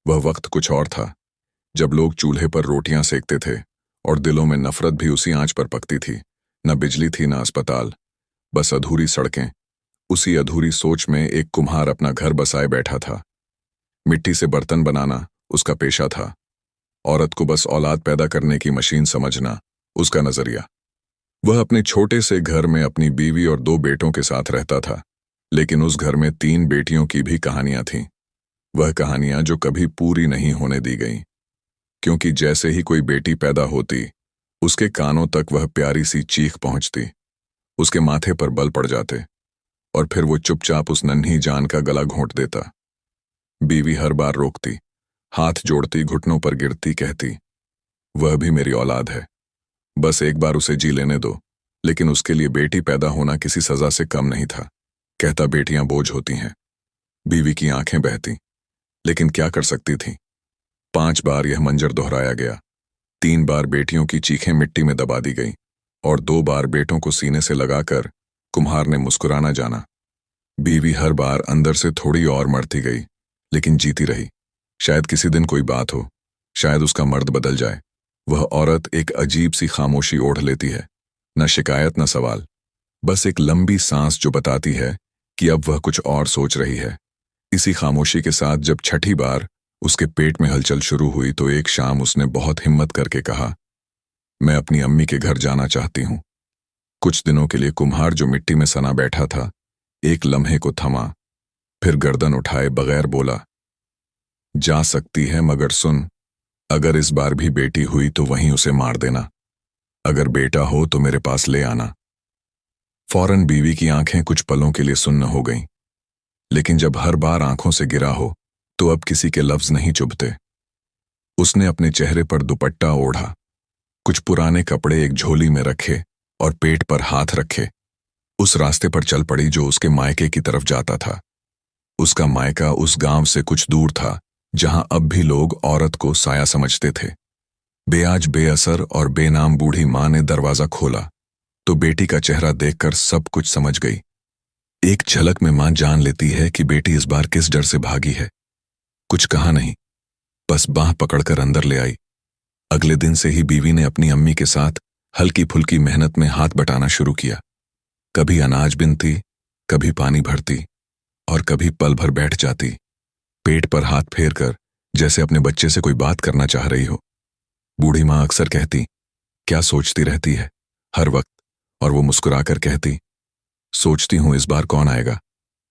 वह वक्त कुछ और था, जब लोग चूल्हे पर रोटियां सेकते थे और दिलों में नफरत भी उसी आंच पर पकती थी। न बिजली थी, न अस्पताल, बस अधूरी सड़कें। उसी अधूरी सोच में एक कुम्हार अपना घर बसाए बैठा था। मिट्टी से बर्तन बनाना उसका पेशा था। औरत को बस औलाद पैदा करने की मशीन समझना उसका नजरिया। वह अपने छोटे से घर में अपनी बीवी और 2 बेटों के साथ रहता था, लेकिन उस घर में 3 बेटियों की भी कहानियां थीं। वह कहानियां जो कभी पूरी नहीं होने दी गईं, क्योंकि जैसे ही कोई बेटी पैदा होती, उसके कानों तक वह प्यारी सी चीख पहुंचती, उसके माथे पर बल पड़ जाते और फिर वो चुपचाप उस नन्ही जान का गला घोंट देता। बीवी हर बार रोकती, हाथ जोड़ती, घुटनों पर गिरती, कहती, वह भी मेरी औलाद है, बस एक बार उसे जी लेने दो। लेकिन उसके लिए बेटी पैदा होना किसी सजा से कम नहीं था। कहता, बेटियां बोझ होती हैं। बीवी की आंखें बहती, लेकिन क्या कर सकती थी। 5 बार यह मंजर दोहराया गया। 3 बार बेटियों की चीखें मिट्टी में दबा दी गईं और 2 बार बेटों को सीने से लगाकर कुम्हार ने मुस्कुराना जाना। बीवी हर बार अंदर से थोड़ी और मरती गई, लेकिन जीती रही। शायद किसी दिन कोई बात हो, शायद उसका मर्द बदल जाए। वह औरत एक अजीब सी खामोशी ओढ़ लेती है, न शिकायत न सवाल, बस एक लंबी सांस जो बताती है कि अब वह कुछ और सोच रही है। इसी खामोशी के साथ जब छठी बार उसके पेट में हलचल शुरू हुई तो एक शाम उसने बहुत हिम्मत करके कहा, मैं अपनी अम्मी के घर जाना चाहती हूं। कुछ दिनों के लिए कुम्हार जो मिट्टी में सना बैठा था, एक लम्हे को थमा, फिर गर्दन उठाए बगैर बोला, जा सकती है, मगर सुन, अगर इस बार भी बेटी हुई तो वहीं उसे मार देना। अगर बेटा हो तो मेरे पास ले आना। फौरन बीवी की आंखें कुछ पलों के लिए सुन्न हो गईं, लेकिन जब हर बार आंखों से गिरा हो तो अब किसी के लफ्ज नहीं चुभते। उसने अपने चेहरे पर दुपट्टा ओढ़ा, कुछ पुराने कपड़े एक झोली में रखे और पेट पर हाथ रखे उस रास्ते पर चल पड़ी जो उसके मायके की तरफ जाता था। उसका मायका उस गांव से कुछ दूर था, जहां अब भी लोग औरत को साया समझते थे। बेआज, बेअसर और बेनाम बूढ़ी मां ने दरवाजा खोला तो बेटी का चेहरा देखकर सब कुछ समझ गई। एक झलक में मां जान लेती है कि बेटी इस बार किस डर से भागी है। कुछ कहा नहीं, बस बांह पकड़कर अंदर ले आई। अगले दिन से ही बीवी ने अपनी अम्मी के साथ हल्की फुल्की मेहनत में हाथ बटाना शुरू किया। कभी अनाज बिनती, कभी पानी भरती और कभी पल भर बैठ जाती, पेट पर हाथ फेर कर, जैसे अपने बच्चे से कोई बात करना चाह रही हो। बूढ़ी मां अक्सर कहती, क्या सोचती रहती है हर वक्त, और वो मुस्कुराकर कहती, सोचती हूं इस बार कौन आएगा,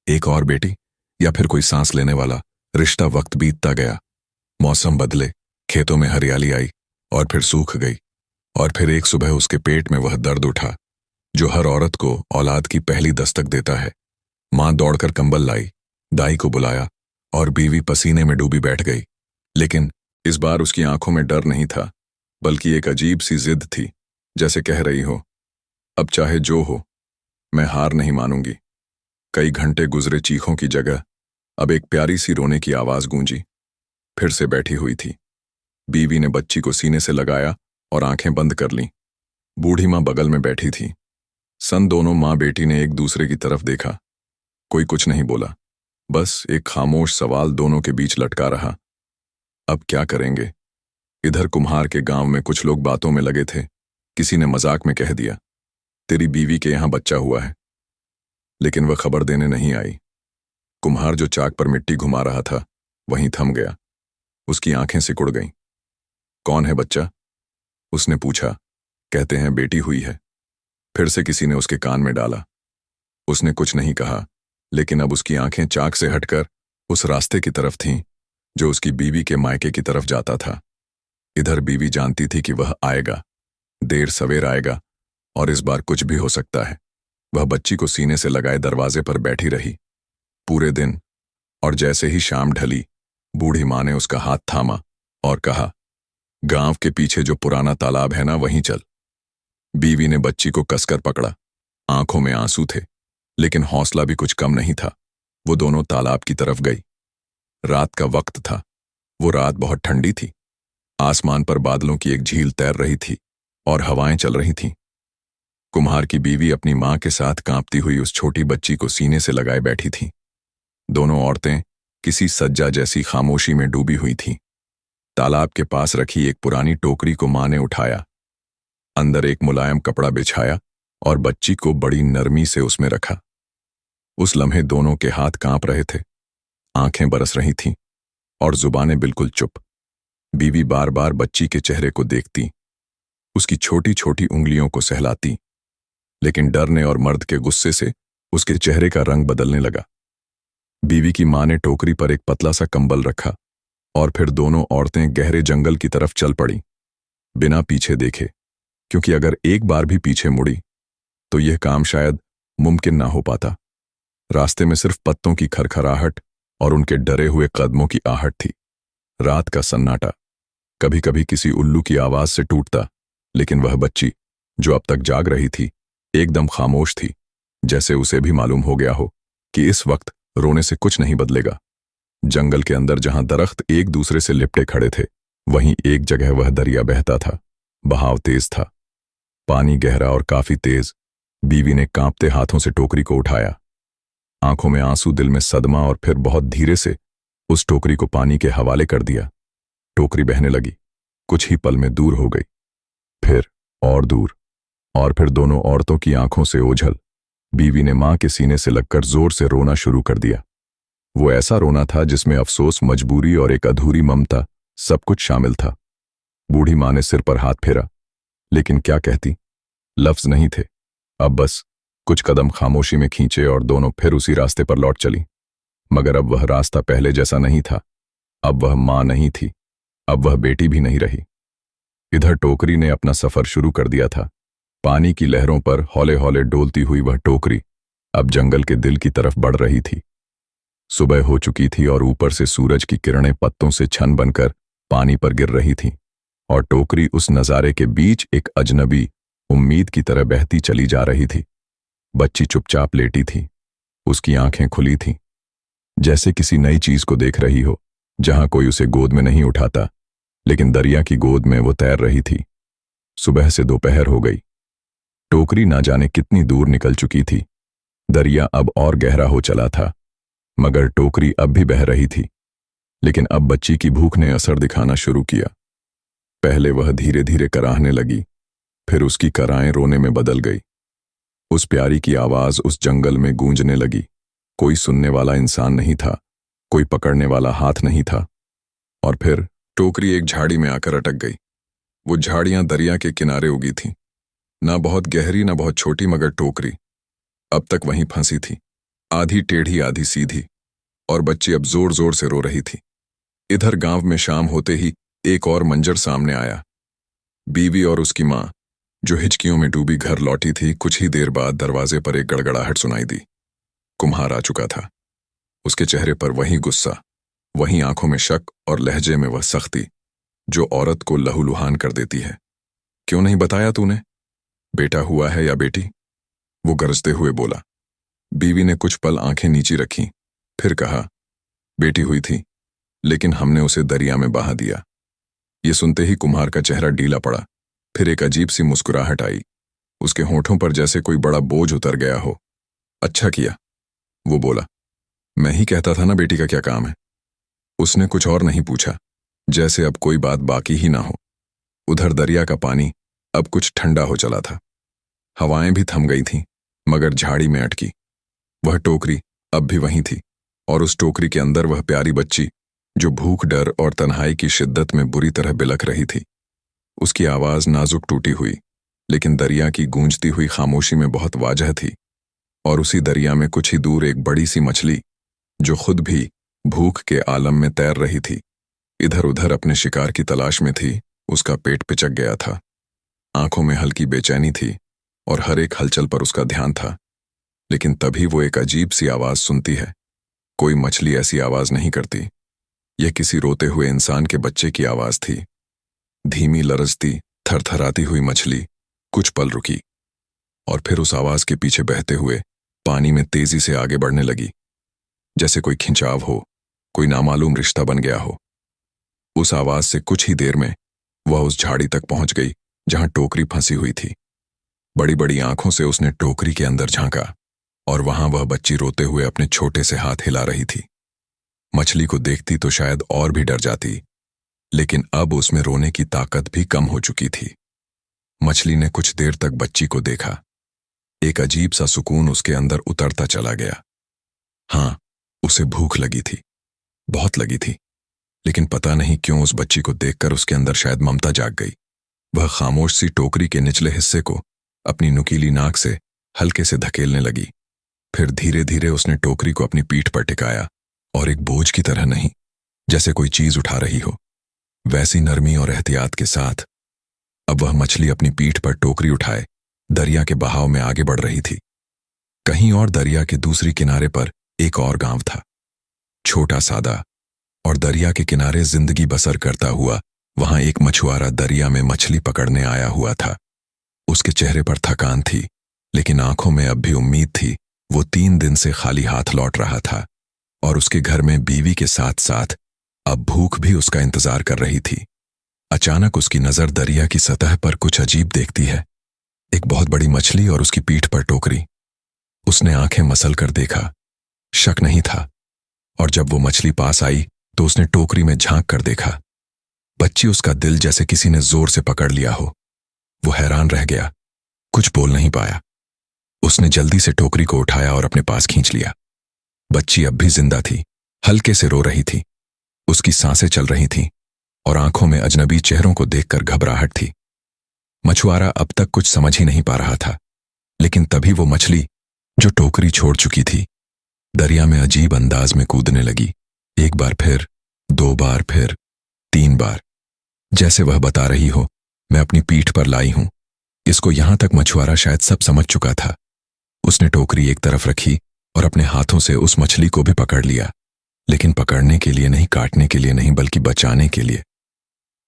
एक और बेटी या फिर कोई सांस लेने वाला। रिश्ता वक्त बीतता गया, मौसम बदले, खेतों में हरियाली आई और फिर सूख गई। और फिर एक सुबह उसके पेट में वह दर्द उठा जो हर औरत को औलाद की पहली दस्तक देता है। मां दौड़कर कंबल लाई, दाई को बुलाया और बीवी पसीने में डूबी बैठ गई। लेकिन इस बार उसकी आंखों में डर नहीं था, बल्कि एक अजीब सी जिद थी, जैसे कह रही हो, अब चाहे जो हो, मैं हार नहीं मानूंगी। कई घंटे गुजरे चीखों की जगह अब एक प्यारी सी रोने की आवाज गूंजी। फिर से बैठी हुई थी। बीवी ने बच्ची को सीने से लगाया और आंखें बंद कर लीं। बूढ़ी मां बगल में बैठी थी। सन दोनों मां बेटी ने एक दूसरे की तरफ देखा। कोई कुछ नहीं बोला, बस एक खामोश सवाल दोनों के बीच लटका रहा, अब क्या करेंगे। इधर कुम्हार के गांव में कुछ लोग बातों में लगे थे। किसी ने मजाक में कह दिया, तेरी बीवी के यहां बच्चा हुआ है, लेकिन वह खबर देने नहीं आई। कुम्हार जो चाक पर मिट्टी घुमा रहा था वहीं थम गया। उसकी आंखें सिकुड़ गईं। कौन है बच्चा? उसने पूछा। कहते हैं बेटी हुई है। फिर से किसी ने उसके कान में डाला। उसने कुछ नहीं कहा, लेकिन अब उसकी आंखें चाक से हटकर उस रास्ते की तरफ थीं जो उसकी बीवी के मायके की तरफ जाता था। इधर बीवी जानती थी कि वह आएगा, देर सवेर आएगा, और इस बार कुछ भी हो सकता है। वह बच्ची को सीने से लगाए दरवाजे पर बैठी रही पूरे दिन, और जैसे ही शाम ढली, बूढ़ी मां ने उसका हाथ थामा और कहा, गांव के पीछे जो पुराना तालाब है ना, वहीं चल। बीवी ने बच्ची को कसकर पकड़ा। आंखों में आंसू थे, लेकिन हौसला भी कुछ कम नहीं था। वो दोनों तालाब की तरफ गई। रात का वक्त था। वो रात बहुत ठंडी थी। आसमान पर बादलों की एक झील तैर रही थी और हवाएं चल रही थीं। कुम्हार की बीवी अपनी मां के साथ कांपती हुई उस छोटी बच्ची को सीने से लगाए बैठी थी। दोनों औरतें किसी सज्जा जैसी खामोशी में डूबी हुई थीं। तालाब के पास रखी एक पुरानी टोकरी को माँ ने उठाया, अंदर एक मुलायम कपड़ा बिछाया और बच्ची को बड़ी नरमी से उसमें रखा। उस लम्हे दोनों के हाथ कांप रहे थे, आंखें बरस रही थीं और जुबानें बिल्कुल चुप। बीवी बार बार बच्ची के चेहरे को देखती, उसकी छोटी छोटी उंगलियों को सहलाती, लेकिन डरने और मर्द के गुस्से से उसके चेहरे का रंग बदलने लगा। बीवी की मां ने टोकरी पर एक पतला सा कंबल रखा और फिर दोनों औरतें गहरे जंगल की तरफ चल पड़ी, बिना पीछे देखे, क्योंकि अगर एक बार भी पीछे मुड़ी तो यह काम शायद मुमकिन ना हो पाता। रास्ते में सिर्फ पत्तों की खरखराहट और उनके डरे हुए कदमों की आहट थी। रात का सन्नाटा कभी कभी किसी उल्लू की आवाज से टूटता, लेकिन वह बच्ची जो अब तक जाग रही थी एकदम खामोश थी, जैसे उसे भी मालूम हो गया हो कि इस वक्त रोने से कुछ नहीं बदलेगा। जंगल के अंदर जहां दरख्त एक दूसरे से लिपटे खड़े थे, वहीं एक जगह वह दरिया बहता था। बहाव तेज था, पानी गहरा और काफी तेज। बीवी ने कांपते हाथों से टोकरी को उठाया, आंखों में आंसू, दिल में सदमा, और फिर बहुत धीरे से उस टोकरी को पानी के हवाले कर दिया। टोकरी बहने लगी, कुछ ही पल में दूर हो गई, फिर और दूर, और फिर दोनों औरतों की आंखों से ओझल। बीवी ने मां के सीने से लगकर जोर से रोना शुरू कर दिया। वो ऐसा रोना था जिसमें अफसोस, मजबूरी और एक अधूरी ममता सब कुछ शामिल था। बूढ़ी मां ने सिर पर हाथ फेरा, लेकिन क्या कहती, लफ्ज नहीं थे। अब बस कुछ कदम खामोशी में खींचे और दोनों फिर उसी रास्ते पर लौट चली। मगर अब वह रास्ता पहले जैसा नहीं था। अब वह मां नहीं थी, अब वह बेटी भी नहीं रही। इधर टोकरी ने अपना सफर शुरू कर दिया था। पानी की लहरों पर हौले हौले डोलती हुई वह टोकरी अब जंगल के दिल की तरफ बढ़ रही थी। सुबह हो चुकी थी और ऊपर से सूरज की किरणें पत्तों से छन बनकर पानी पर गिर रही थीं, और टोकरी उस नजारे के बीच एक अजनबी उम्मीद की तरह बहती चली जा रही थी। बच्ची चुपचाप लेटी थी, उसकी आंखें खुली थीं, जैसे किसी नई चीज को देख रही हो, जहां कोई उसे गोद में नहीं उठाता, लेकिन दरिया की गोद में वो तैर रही थी। सुबह से दोपहर हो गई। टोकरी ना जाने कितनी दूर निकल चुकी थी। दरिया अब और गहरा हो चला था, मगर टोकरी अब भी बह रही थी। लेकिन अब बच्ची की भूख ने असर दिखाना शुरू किया। पहले वह धीरे धीरे कराहने लगी, फिर उसकी कराएं रोने में बदल गई। उस प्यारी की आवाज उस जंगल में गूंजने लगी। कोई सुनने वाला इंसान नहीं था, कोई पकड़ने वाला हाथ नहीं था। और फिर टोकरी एक झाड़ी में आकर अटक गई। वो झाड़ियां दरिया के किनारे उगी थीं, ना बहुत गहरी ना बहुत छोटी, मगर टोकरी अब तक वहीं फंसी थी, आधी टेढ़ी आधी सीधी, और बच्ची अब जोर जोर से रो रही थी। इधर गांव में शाम होते ही एक और मंजर सामने आया। बीवी और उसकी मां, जो हिचकियों में डूबी, घर लौटी थी। कुछ ही देर बाद दरवाजे पर एक गड़गड़ाहट सुनाई दी। कुम्हार आ चुका था। उसके चेहरे पर वही गुस्सा, वही आंखों में शक और लहजे में वह सख्ती जो औरत को लहूलुहान कर देती है। क्यों नहीं बताया तूने? बेटा हुआ है या बेटी? वो गरजते हुए बोला। बीवी ने कुछ पल आंखें नीची रखीं, फिर कहा, बेटी हुई थी, लेकिन हमने उसे दरिया में बहा दिया। ये सुनते ही कुम्हार का चेहरा ढीला पड़ा, फिर एक अजीब सी मुस्कुराहट आई। उसके होठों पर जैसे कोई बड़ा बोझ उतर गया हो। अच्छा किया, वो बोला। मैं ही कहता था ना बेटी का क्या काम है। उसने कुछ और नहीं पूछा, जैसे अब कोई बात बाकी ही ना हो। उधर दरिया का पानी अब कुछ ठंडा हो चला था। हवाएं भी थम गई थीं, मगर झाड़ी में अटकी वह टोकरी अब भी वहीं थी, और उस टोकरी के अंदर वह प्यारी बच्ची जो भूख, डर और तन्हाई की शिद्दत में बुरी तरह बिलख रही थी। उसकी आवाज नाजुक टूटी हुई, लेकिन दरिया की गूंजती हुई खामोशी में बहुत वाजह थी। और उसी दरिया में कुछ ही दूर एक बड़ी सी मछली, जो खुद भी भूख के आलम में तैर रही थी, इधर उधर अपने शिकार की तलाश में थी। उसका पेट पिचक गया था, आंखों में हल्की बेचैनी थी, और हर एक हलचल पर उसका ध्यान था। लेकिन तभी वो एक अजीब सी आवाज सुनती है। कोई मछली ऐसी आवाज नहीं करती। यह किसी रोते हुए इंसान के बच्चे की आवाज थी। धीमी, लरजती, थरथराती हुई मछली कुछ पल रुकी, और फिर उस आवाज के पीछे बहते हुए पानी में तेजी से आगे बढ़ने लगी, जैसे कोई खिंचाव हो, कोई नामालूम रिश्ता बन गया हो। उस आवाज से कुछ ही देर में वह उस झाड़ी तक पहुंच गई जहां टोकरी फंसी हुई थी। बड़ी बड़ी आंखों से उसने टोकरी के अंदर झांका, और वहां वह बच्ची रोते हुए अपने छोटे से हाथ हिला रही थी। मछली को देखती तो शायद और भी डर जाती, लेकिन अब उसमें रोने की ताकत भी कम हो चुकी थी। मछली ने कुछ देर तक बच्ची को देखा। एक अजीब सा सुकून उसके अंदर उतरता चला गया। हाँ, उसे भूख लगी थी, बहुत लगी थी, लेकिन पता नहीं क्यों उस बच्ची को देखकर उसके अंदर शायद ममता जाग गई। वह खामोश सी टोकरी के निचले हिस्से को अपनी नुकीली नाक से हल्के से धकेलने लगी। फिर धीरे धीरे उसने टोकरी को अपनी पीठ पर टिकाया और एक बोझ की तरह नहीं, जैसे कोई चीज उठा रही हो, वैसी नरमी और एहतियात के साथ अब वह मछली अपनी पीठ पर टोकरी उठाए दरिया के बहाव में आगे बढ़ रही थी। कहीं और दरिया के दूसरी किनारे पर एक और गांव था, छोटा सादा, और दरिया के किनारे जिंदगी बसर करता हुआ वहां एक मछुआरा दरिया में मछली पकड़ने आया हुआ था। उसके चेहरे पर थकान थी, लेकिन आंखों में अब भी उम्मीद थी। वो 3 दिन से खाली हाथ लौट रहा था और उसके घर में बीवी के साथ साथ अब भूख भी उसका इंतजार कर रही थी। अचानक उसकी नजर दरिया की सतह पर कुछ अजीब देखती है, एक बहुत बड़ी मछली और उसकी पीठ पर टोकरी। उसने आंखें मसल कर देखा, शक नहीं था, और जब वो मछली पास आई तो उसने टोकरी में झांक कर देखा। बच्ची उसका दिल जैसे किसी ने जोर से पकड़ लिया हो। वो हैरान रह गया, कुछ बोल नहीं पाया। उसने जल्दी से टोकरी को उठाया और अपने पास खींच लिया। बच्ची अब भी जिंदा थी, हल्के से रो रही थी, उसकी सांसें चल रही थीं और आंखों में अजनबी चेहरों को देखकर घबराहट थी। मछुआरा अब तक कुछ समझ ही नहीं पा रहा था, लेकिन तभी वो मछली जो टोकरी छोड़ चुकी थी दरिया में अजीब अंदाज में कूदने लगी। 1 बार फिर, 2 बार फिर, 3 बार, जैसे वह बता रही हो, मैं अपनी पीठ पर लाई हूं। इसको यहां तक मछुआरा शायद सब समझ चुका था। उसने टोकरी एक तरफ रखी और अपने हाथों से उस मछली को भी पकड़ लिया, लेकिन पकड़ने के लिए नहीं, काटने के लिए नहीं, बल्कि बचाने के लिए।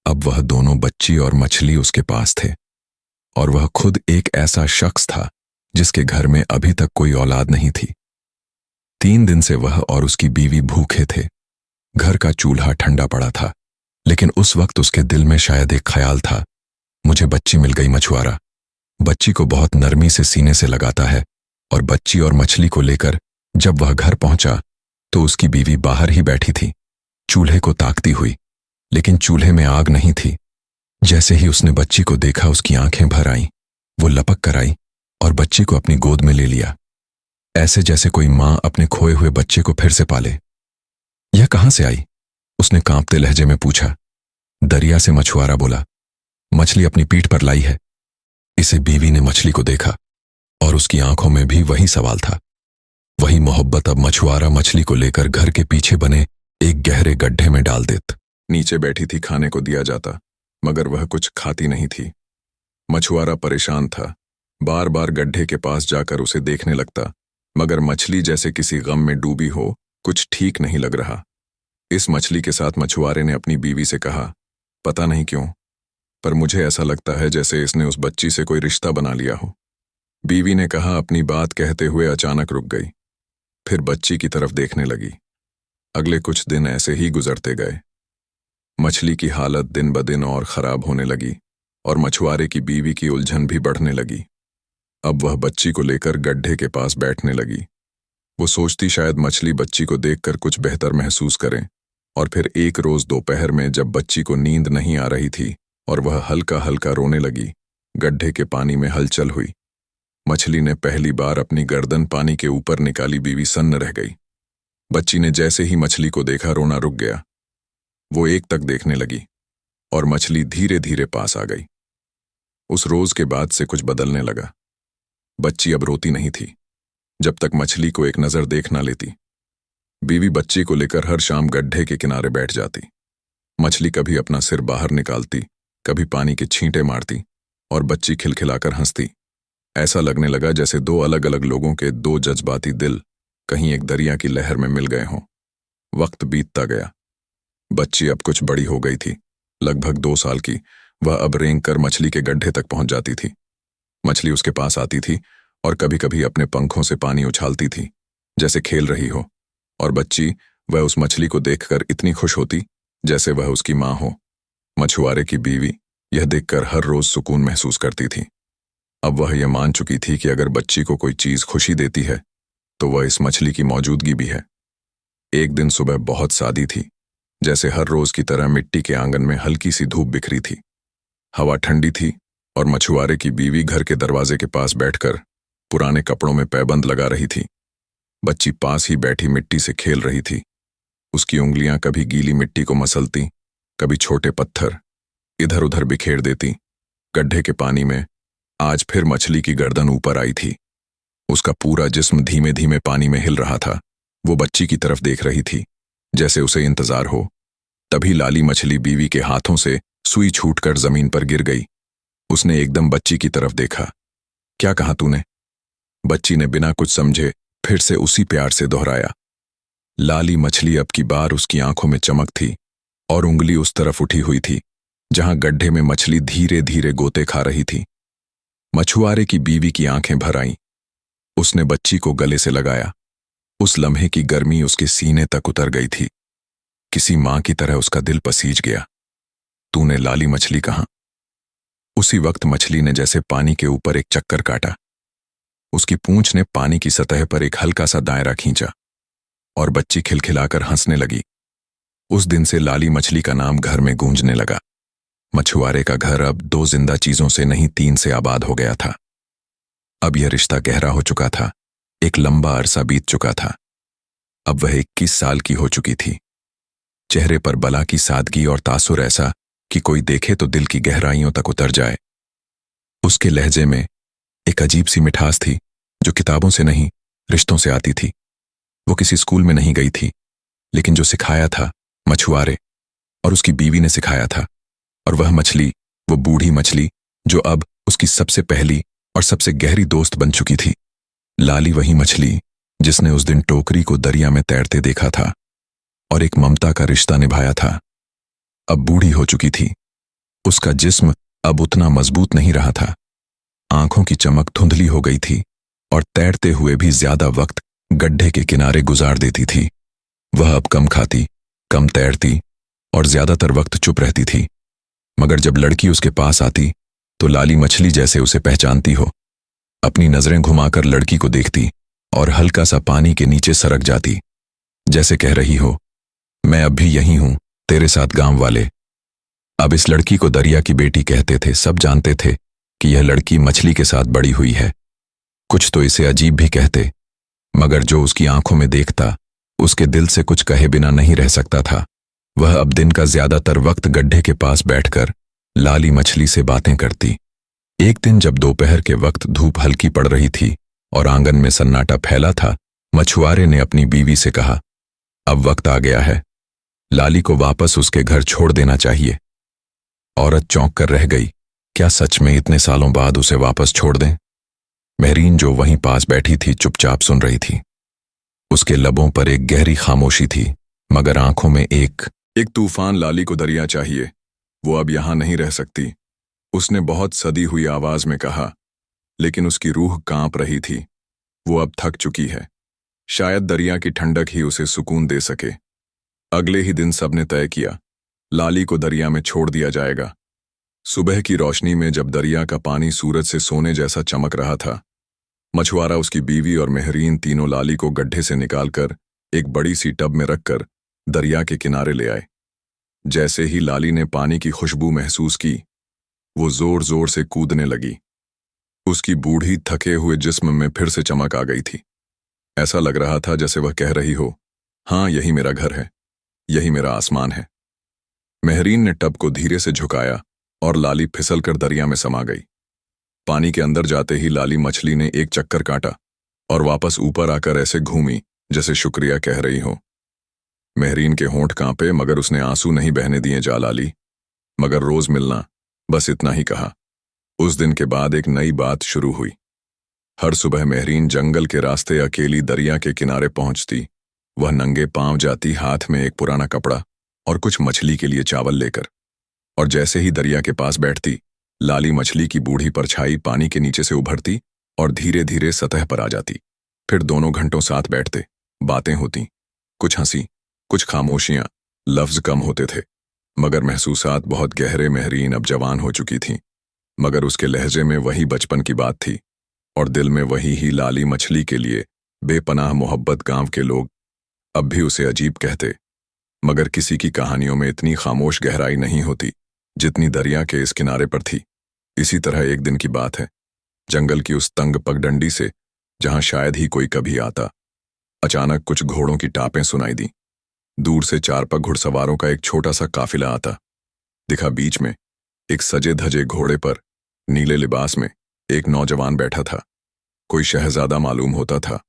अब वह दोनों, बच्ची और मछली, उसके पास थे, और वह खुद एक ऐसा शख्स था जिसके घर में अभी तक कोई औलाद नहीं थी। 3 दिन से वह और उसकी बीवी भूखे थे। घर का चूल्हा ठंडा पड़ा था, लेकिन उस वक्त उसके दिल में शायद एक ख्याल था, मुझे बच्ची मिल गई। मछुआरा बच्ची को बहुत नरमी से सीने से लगाता है, और बच्ची और मछली को लेकर जब वह घर पहुंचा तो उसकी बीवी बाहर ही बैठी थी, चूल्हे को ताकती हुई, लेकिन चूल्हे में आग नहीं थी। जैसे ही उसने बच्ची को देखा उसकी आंखें भर आईं। वो लपक कर आई और बच्ची को अपनी गोद में ले लिया, ऐसे जैसे कोई मां अपने खोए हुए बच्चे को फिर से पाले। यह कहां से आई? उसने कांपते लहजे में पूछा। दरिया से, मछुआरा बोला। मछली अपनी पीठ पर लाई है। इसे बीवी ने मछली को देखा और उसकी आंखों में भी वही सवाल था, वही मोहब्बत। अब मछुआरा मछली को लेकर घर के पीछे बने एक गहरे गड्ढे में डाल देता। नीचे बैठी थी, खाने को दिया जाता, मगर वह कुछ खाती नहीं थी। मछुआरा परेशान था, बार बार गड्ढे के पास जाकर उसे देखने लगता, मगर मछली जैसे किसी गम में डूबी हो, कुछ ठीक नहीं लग रहा। इस मछली के साथ मछुआरे ने अपनी बीवी से कहा, पता नहीं क्यों, पर मुझे ऐसा लगता है जैसे इसने उस बच्ची से कोई रिश्ता बना लिया हो। बीवी ने कहा, अपनी बात कहते हुए अचानक रुक गई, फिर बच्ची की तरफ देखने लगी। अगले कुछ दिन ऐसे ही गुजरते गए। मछली की हालत दिन ब दिन और खराब होने लगी और मछुआरे की बीवी की उलझन भी बढ़ने लगी। अब वह बच्ची को लेकर गड्ढे के पास बैठने लगी। वो सोचती शायद मछली बच्ची को देखकर कुछ बेहतर महसूस करें। और फिर एक रोज दोपहर में जब बच्ची को नींद नहीं आ रही थी और वह हल्का हल्का रोने लगी, गड्ढे के पानी में हलचल हुई। मछली ने पहली बार अपनी गर्दन पानी के ऊपर निकाली। बीवी सन्न रह गई। बच्ची ने जैसे ही मछली को देखा, रोना रुक गया। वो एक तक देखने लगी और मछली धीरे धीरे पास आ गई। उस रोज के बाद से कुछ बदलने लगा। बच्ची अब रोती नहीं थी जब तक मछली को एक नजर देख ना लेती। बीवी बच्ची को लेकर हर शाम गड्ढे के किनारे बैठ जाती। मछली कभी अपना सिर बाहर निकालती, कभी पानी के छींटे मारती, और बच्ची खिलखिलाकर हंसती। ऐसा लगने लगा जैसे 2 अलग अलग लोगों के 2 जज्बाती दिल कहीं एक दरिया की लहर में मिल गए हों। वक्त बीतता गया। बच्ची अब कुछ बड़ी हो गई थी, लगभग 2 साल की। वह अब रेंग कर मछली के गड्ढे तक पहुंच जाती थी। मछली उसके पास आती थी और कभी कभी अपने पंखों से पानी उछालती थी, जैसे खेल रही हो, और बच्ची, वह उस मछली को देखकर इतनी खुश होती जैसे वह उसकी मां हो। मछुआरे की बीवी यह देखकर हर रोज सुकून महसूस करती थी। अब वह यह मान चुकी थी कि अगर बच्ची को कोई चीज खुशी देती है तो वह इस मछली की मौजूदगी भी है। एक दिन सुबह बहुत सादी थी। जैसे हर रोज की तरह मिट्टी के आंगन में हल्की सी धूप बिखरी थी। हवा ठंडी थी और मछुआरे की बीवी घर के दरवाजे के पास बैठकर पुराने कपड़ों में पैबंद लगा रही थी। बच्ची पास ही बैठी मिट्टी से खेल रही थी। उसकी उंगलियां कभी गीली मिट्टी को मसलती, कभी छोटे पत्थर इधर उधर बिखेर देती। गड्ढे के पानी में आज फिर मछली की गर्दन ऊपर आई थी। उसका पूरा जिस्म धीमे धीमे पानी में हिल रहा था। वो बच्ची की तरफ देख रही थी, जैसे उसे इंतजार हो। तभी लाली मछली बीवी के हाथों से सुई छूटकर जमीन पर गिर गई। उसने एकदम बच्ची की तरफ देखा। क्या कहा तूने? बच्ची ने बिना कुछ समझे फिर से उसी प्यार से दोहराया। लाली मछली अब की बार उसकी आंखों में चमक थी और उंगली उस तरफ उठी हुई थी जहां गड्ढे में मछली धीरे धीरे गोते खा रही थी। मछुआरे की बीवी की आंखें भर आईं। उसने बच्ची को गले से लगाया। उस लम्हे की गर्मी उसके सीने तक उतर गई थी। किसी मां की तरह उसका दिल पसीज गया। तूने लाली मछली कहा? उसी वक्त मछली ने जैसे पानी के ऊपर एक चक्कर काटा। उसकी पूंछ ने पानी की सतह पर एक हल्का सा दायरा खींचा और बच्ची खिलखिलाकर हंसने लगी। उस दिन से लाली मछली का नाम घर में गूंजने लगा। मछुआरे का घर अब 2 जिंदा चीजों से नहीं 3 से आबाद हो गया था। अब यह रिश्ता गहरा हो चुका था। एक लंबा अरसा बीत चुका था। अब वह 21 साल की हो चुकी थी। चेहरे पर बला की सादगी और तासुर ऐसा कि कोई देखे तो दिल की गहराइयों तक उतर जाए। उसके लहजे में एक अजीब सी मिठास थी जो किताबों से नहीं, रिश्तों से आती थी। वो किसी स्कूल में नहीं गई थी, लेकिन जो सिखाया था मछुआरे और उसकी बीवी ने सिखाया था। और वह मछली, वो बूढ़ी मछली जो अब उसकी सबसे पहली और सबसे गहरी दोस्त बन चुकी थी। लाली वही मछली जिसने उस दिन टोकरी को दरिया में तैरते देखा था और एक ममता का रिश्ता निभाया था। अब बूढ़ी हो चुकी थी। उसका जिस्म अब उतना मजबूत नहीं रहा था। आंखों की चमक धुंधली हो गई थी और तैरते हुए भी ज्यादा वक्त गड्ढे के किनारे गुजार देती थी। वह अब कम खाती, कम तैरती और ज्यादातर वक्त चुप रहती थी। मगर जब लड़की उसके पास आती तो लाली मछली जैसे उसे पहचानती हो। अपनी नजरें घुमाकर लड़की को देखती और हल्का सा पानी के नीचे सरक जाती, जैसे कह रही हो, मैं अब भी यही हूं, तेरे साथ गांव वाले। अब इस लड़की को दरिया की बेटी कहते थे। सब जानते थे कि यह लड़की मछली के साथ बड़ी हुई है। कुछ तो इसे अजीब भी कहते, मगर जो उसकी आंखों में देखता उसके दिल से कुछ कहे बिना नहीं रह सकता था। वह अब दिन का ज्यादातर वक्त गड्ढे के पास बैठकर लाली मछली से बातें करती। एक दिन जब दोपहर के वक्त धूप हल्की पड़ रही थी और आंगन में सन्नाटा फैला था, मछुआरे ने अपनी बीवी से कहा, अब वक्त आ गया है, लाली को वापस उसके घर छोड़ देना चाहिए। औरत चौंक कर रह गई। क्या सच में इतने सालों बाद उसे वापस छोड़ दें? मेहरीन जो वहीं पास बैठी थी चुपचाप सुन रही थी। उसके लबों पर एक गहरी खामोशी थी, मगर आंखों में एक तूफान। लाली को दरिया चाहिए, वो अब यहां नहीं रह सकती, उसने बहुत सदी हुई आवाज में कहा। लेकिन उसकी रूह कांप रही थी। वो अब थक चुकी है। शायद दरिया की ठंडक ही उसे सुकून दे सके। अगले ही दिन सबने तय किया, लाली को दरिया में छोड़ दिया जाएगा। सुबह की रोशनी में जब दरिया का पानी सूरज से सोने जैसा चमक रहा था, मछुआरा, उसकी बीवी और मेहरीन तीनों लाली को गड्ढे से निकालकर एक बड़ी सी टब में रखकर दरिया के किनारे ले आए। जैसे ही लाली ने पानी की खुशबू महसूस की, वो जोर जोर से कूदने लगी। उसकी बूढ़ी थके हुए जिस्म में फिर से चमक आ गई थी। ऐसा लग रहा था जैसे वह कह रही हो, हाँ, यही मेरा घर है, यही मेरा आसमान है। मेहरीन ने टब को धीरे से झुकाया और लाली फिसलकर दरिया में समा गई। पानी के अंदर जाते ही लाली मछली ने एक चक्कर काटा और वापस ऊपर आकर ऐसे घूमी जैसे शुक्रिया कह रही हो। मेहरीन के होंठ कांपे, मगर उसने आंसू नहीं बहने दिए। जा लाली, मगर रोज मिलना, बस इतना ही कहा। उस दिन के बाद एक नई बात शुरू हुई। हर सुबह मेहरीन जंगल के रास्ते अकेली दरिया के किनारे पहुंचती। वह नंगे पांव जाती, हाथ में एक पुराना कपड़ा और कुछ मछली के लिए चावल लेकर। और जैसे ही दरिया के पास बैठती, लाली मछली की बूढ़ी परछाई पानी के नीचे से उभरती और धीरे धीरे सतह पर आ जाती। फिर दोनों घंटों साथ बैठते, बातें होती, कुछ हंसी, कुछ खामोशियां। लफ्ज कम होते थे, मगर महसूसात बहुत गहरे। मेहरीन अब जवान हो चुकी थी, मगर उसके लहजे में वही बचपन की बात थी और दिल में वही ही लाली मछली के लिए बेपनाह मोहब्बत। गांव के लोग अब भी उसे अजीब कहते, मगर किसी की कहानियों में इतनी खामोश गहराई नहीं होती जितनी दरिया के इस किनारे पर थी। इसी तरह एक दिन की बात है, जंगल की उस तंग पगडंडी से, जहां शायद ही कोई कभी आता, अचानक कुछ घोड़ों की टापें सुनाई दी। दूर से 4 पग घुड़सवारों का एक छोटा सा काफिला आता दिखा। बीच में एक सजे धजे घोड़े पर नीले लिबास में एक नौजवान बैठा था। कोई शहजादा मालूम होता था।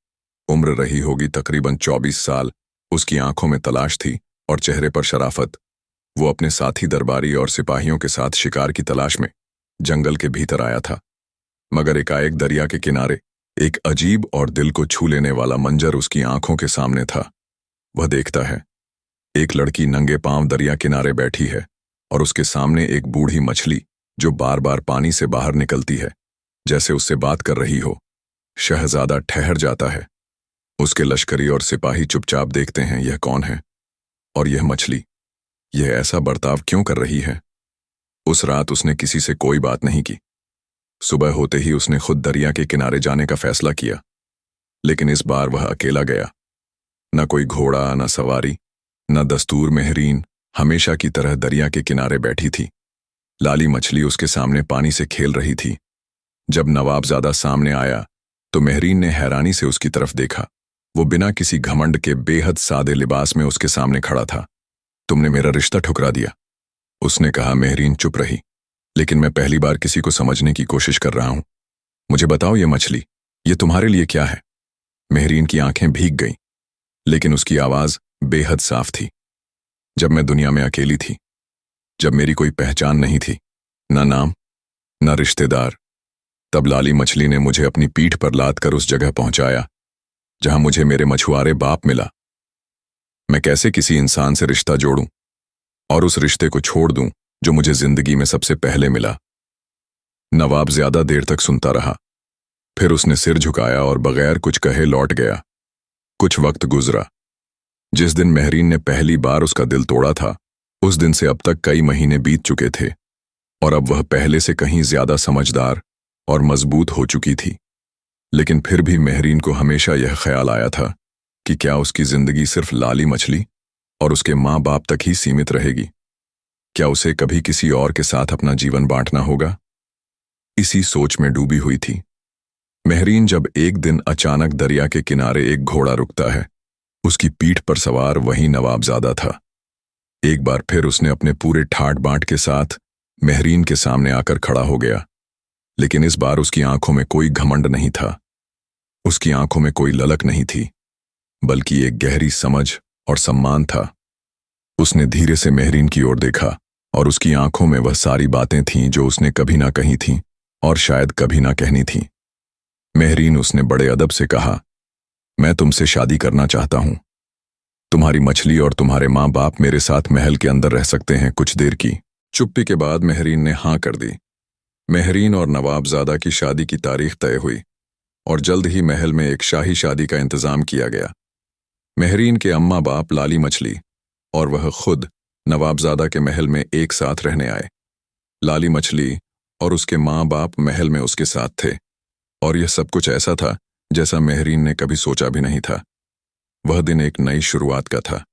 उम्र रही होगी तकरीबन 24 साल। उसकी आंखों में तलाश थी और चेहरे पर शराफत। वो अपने साथी दरबारी और सिपाहियों के साथ शिकार की तलाश में जंगल के भीतर आया था। मगर एकाएक दरिया के किनारे एक अजीब और दिल को छू लेने वाला मंजर उसकी आंखों के सामने था। वह देखता है, एक लड़की नंगे पांव दरिया किनारे बैठी है और उसके सामने एक बूढ़ी मछली जो बार बार पानी से बाहर निकलती है, जैसे उससे बात कर रही हो। शहजादा ठहर जाता है। उसके लश्करी और सिपाही चुपचाप देखते हैं, यह कौन है और यह मछली, यह ऐसा बर्ताव क्यों कर रही है। उस रात उसने किसी से कोई बात नहीं की। सुबह होते ही उसने खुद दरिया के किनारे जाने का फैसला किया, लेकिन इस बार वह अकेला गया। न कोई घोड़ा, न सवारी, न दस्तूर। मेहरीन हमेशा की तरह दरिया के किनारे बैठी थी। लाली मछली उसके सामने पानी से खेल रही थी। जब नवाबजादा सामने आया तो मेहरीन ने हैरानी से उसकी तरफ देखा। वो बिना किसी घमंड के बेहद सादे लिबास में उसके सामने खड़ा था। तुमने मेरा रिश्ता ठुकरा दिया, उसने कहा। मेहरीन चुप रही। लेकिन मैं पहली बार किसी को समझने की कोशिश कर रहा हूं। मुझे बताओ, ये मछली, ये तुम्हारे लिए क्या है। मेहरीन की आंखें भीग गईं, लेकिन उसकी आवाज बेहद साफ थी। जब मैं दुनिया में अकेली थी, जब मेरी कोई पहचान नहीं थी, न नाम न रिश्तेदार, तब लाली मछली ने मुझे अपनी पीठ पर लाद कर उस जगह पहुंचाया जहां मुझे मेरे मछुआरे बाप मिला। मैं कैसे किसी इंसान से रिश्ता जोड़ूं और उस रिश्ते को छोड़ दूं जो मुझे जिंदगी में सबसे पहले मिला। नवाब ज्यादा देर तक सुनता रहा, फिर उसने सिर झुकाया और बगैर कुछ कहे लौट गया। कुछ वक्त गुजरा। जिस दिन मेहरीन ने पहली बार उसका दिल तोड़ा था, उस दिन से अब तक कई महीने बीत चुके थे और अब वह पहले से कहीं ज्यादा समझदार और मजबूत हो चुकी थी। लेकिन फिर भी मेहरीन को हमेशा यह ख्याल आया था कि क्या उसकी जिंदगी सिर्फ लाली मछली और उसके माँ बाप तक ही सीमित रहेगी। क्या उसे कभी किसी और के साथ अपना जीवन बांटना होगा। इसी सोच में डूबी हुई थी मेहरीन जब एक दिन अचानक दरिया के किनारे एक घोड़ा रुकता है। उसकी पीठ पर सवार वही नवाबजादा था। एक बार फिर उसने अपने पूरे ठाट बाट के साथ मेहरीन के सामने आकर खड़ा हो गया। लेकिन इस बार उसकी आंखों में कोई घमंड नहीं था, उसकी आंखों में कोई ललक नहीं थी, बल्कि एक गहरी समझ और सम्मान था। उसने धीरे से मेहरीन की ओर देखा और उसकी आंखों में वह सारी बातें थीं जो उसने कभी ना कही थीं और शायद कभी ना कहनी थीं। मेहरीन, उसने बड़े अदब से कहा, मैं तुमसे शादी करना चाहता हूं। तुम्हारी मछली और तुम्हारे माँ बाप मेरे साथ महल के अंदर रह सकते हैं कुछ देर की। चुप्पी के बाद मेहरीन ने हाँ कर दी। मेहरीन और नवाबजादा की शादी की तारीख तय हुई और जल्द ही महल में एक शाही शादी का इंतजाम किया गया। मेहरीन के अम्मा बाप लाली मछली और वह खुद नवाबजादा के महल में एक साथ रहने आए। लाली मछली और उसके माँ बाप महल में उसके साथ थे और यह सब कुछ ऐसा था जैसा मेहरीन ने कभी सोचा भी नहीं था। वह दिन एक नई शुरुआत का था।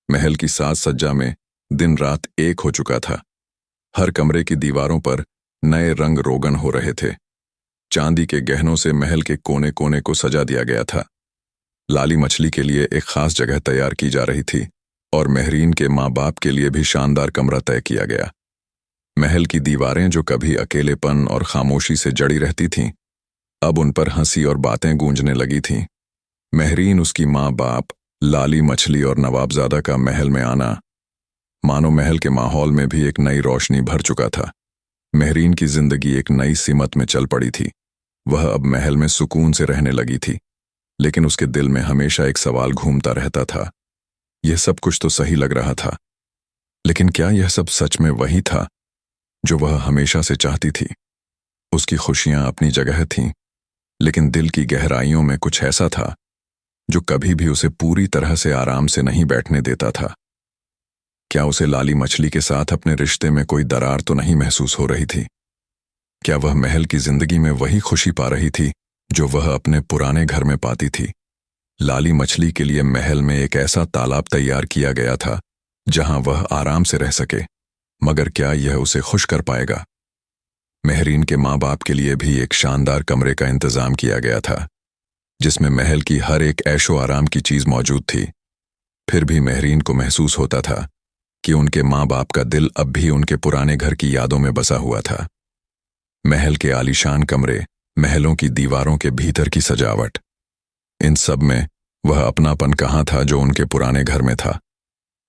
महल की साज सज्जा में दिन रात एक हो चुका था। हर कमरे की दीवारों पर नए रंग रोगन हो रहे थे। चांदी के गहनों से महल के कोने कोने को सजा दिया गया था। लाली मछली के लिए एक खास जगह तैयार की जा रही थी और मेहरीन के माँ बाप के लिए भी शानदार कमरा तय किया गया। महल की दीवारें जो कभी अकेलेपन और खामोशी से जड़ी रहती थीं, अब उन पर हंसी और बातें गूंजने लगी थीं। मेहरीन, उसकी माँ बाप, लाली मछली और नवाबजादा का महल में आना, मानो महल के माहौल में भी एक नई रोशनी भर चुका था। मेहरीन की जिंदगी एक नई सिमत में चल पड़ी थी। वह अब महल में सुकून से रहने लगी थी, लेकिन उसके दिल में हमेशा एक सवाल घूमता रहता था। यह सब कुछ तो सही लग रहा था, लेकिन क्या यह सब सच में वही था जो वह हमेशा से चाहती थी। उसकी खुशियां अपनी जगह थीं, लेकिन दिल की गहराइयों में कुछ ऐसा था जो कभी भी उसे पूरी तरह से आराम से नहीं बैठने देता था। क्या उसे लाली मछली के साथ अपने रिश्ते में कोई दरार तो नहीं महसूस हो रही थी? क्या वह महल की जिंदगी में वही खुशी पा रही थी जो वह अपने पुराने घर में पाती थी? लाली मछली के लिए महल में एक ऐसा तालाब तैयार किया गया था जहां वह आराम से रह सके, मगर क्या यह उसे खुश कर पाएगा? मेहरीन के माँ बाप के लिए भी एक शानदार कमरे का इंतजाम किया गया था जिसमें महल की हर एक ऐशो आराम की चीज मौजूद थी। फिर भी मेहरीन को महसूस होता था कि उनके माँ बाप का दिल अब भी उनके पुराने घर की यादों में बसा हुआ था। महल के आलीशान कमरे, महलों की दीवारों के भीतर की सजावट, इन सब में वह अपनापन कहाँ था जो उनके पुराने घर में था।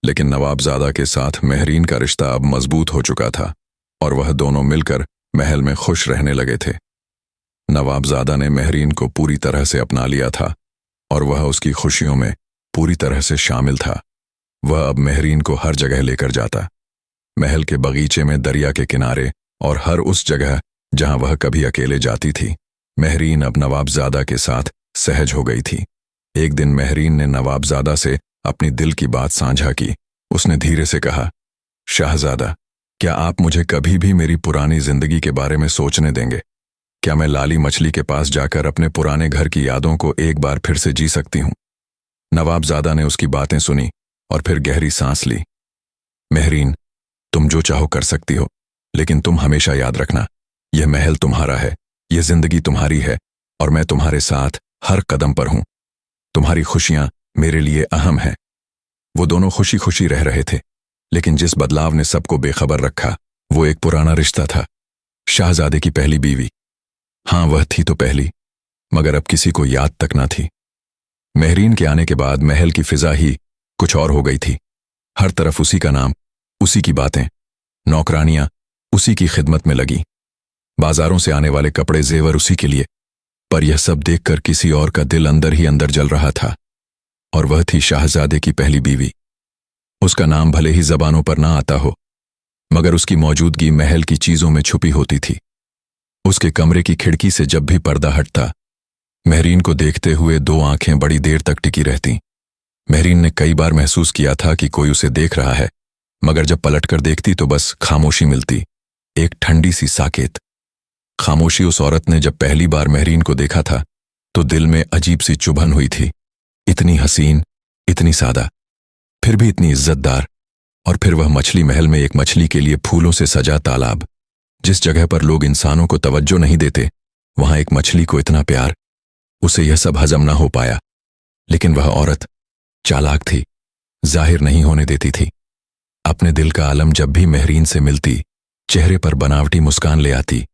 लेकिन नवाबजादा के साथ मेहरीन का रिश्ता अब मजबूत हो चुका था और वह दोनों मिलकर महल में खुश रहने लगे थे। नवाबजादा ने मेहरीन को पूरी तरह से अपना लिया था और वह उसकी खुशियों में पूरी तरह से शामिल था। वह अब मेहरीन को हर जगह लेकर जाता, महल के बगीचे में, दरिया के किनारे और हर उस जगह जहां वह कभी अकेले जाती थी। मेहरीन अब नवाबजादा के साथ सहज हो गई थी। एक दिन मेहरीन ने नवाबजादा से अपनी दिल की बात साझा की। उसने धीरे से कहा, शाहजादा, क्या आप मुझे कभी भी मेरी पुरानी जिंदगी के बारे में सोचने देंगे? क्या मैं लाली मछली के पास जाकर अपने पुराने घर की यादों को एक बार फिर से जी सकती हूं? नवाबजादा ने उसकी बातें सुनी और फिर गहरी सांस ली। मेहरीन, तुम जो चाहो कर सकती हो, लेकिन तुम हमेशा याद रखना, यह महल तुम्हारा है, यह जिंदगी तुम्हारी है और मैं तुम्हारे साथ हर कदम पर हूं। तुम्हारी खुशियां मेरे लिए अहम हैं। वो दोनों खुशी खुशी रह रहे थे, लेकिन जिस बदलाव ने सबको बेखबर रखा वो एक पुराना रिश्ता था। शाहजादे की पहली बीवी, हाँ वह थी तो पहली, मगर अब किसी को याद तक ना थी। मेहरीन के आने के बाद महल की फिजा ही कुछ और हो गई थी। हर तरफ उसी का नाम, उसी की बातें, नौकरानियां उसी की खिदमत में लगी, बाजारों से आने वाले कपड़े जेवर उसी के लिए। पर यह सब देखकर किसी और का दिल अंदर ही अंदर जल रहा था, और वह थी शाहजादे की पहली बीवी। उसका नाम भले ही जबानों पर ना आता हो, मगर उसकी मौजूदगी महल की चीजों में छुपी होती थी। उसके कमरे की खिड़की से जब भी पर्दा हटता, मेहरीन को देखते हुए दो आंखें बड़ी देर तक टिकी रहती। मेहरीन ने कई बार महसूस किया था कि कोई उसे देख रहा है, मगर जब पलटकर देखती तो बस खामोशी मिलती, एक ठंडी सी साकेत। खामोशी उस औरत ने जब पहली बार मेहरीन को देखा था तो दिल में अजीब सी चुभन हुई थी। इतनी हसीन, इतनी सादा, फिर भी इतनी इज्जतदार। और फिर वह मछली महल में एक मछली के लिए फूलों से सजा तालाब, जिस जगह पर लोग इंसानों को तवज्जो नहीं देते, वहां एक मछली को इतना प्यार। उसे यह सब हजम ना हो पाया, लेकिन वह औरत चालाक थी, जाहिर नहीं होने देती थी। अपने दिल का आलम जब भी मेहरीन से मिलती, चेहरे पर बनावटी मुस्कान ले आती।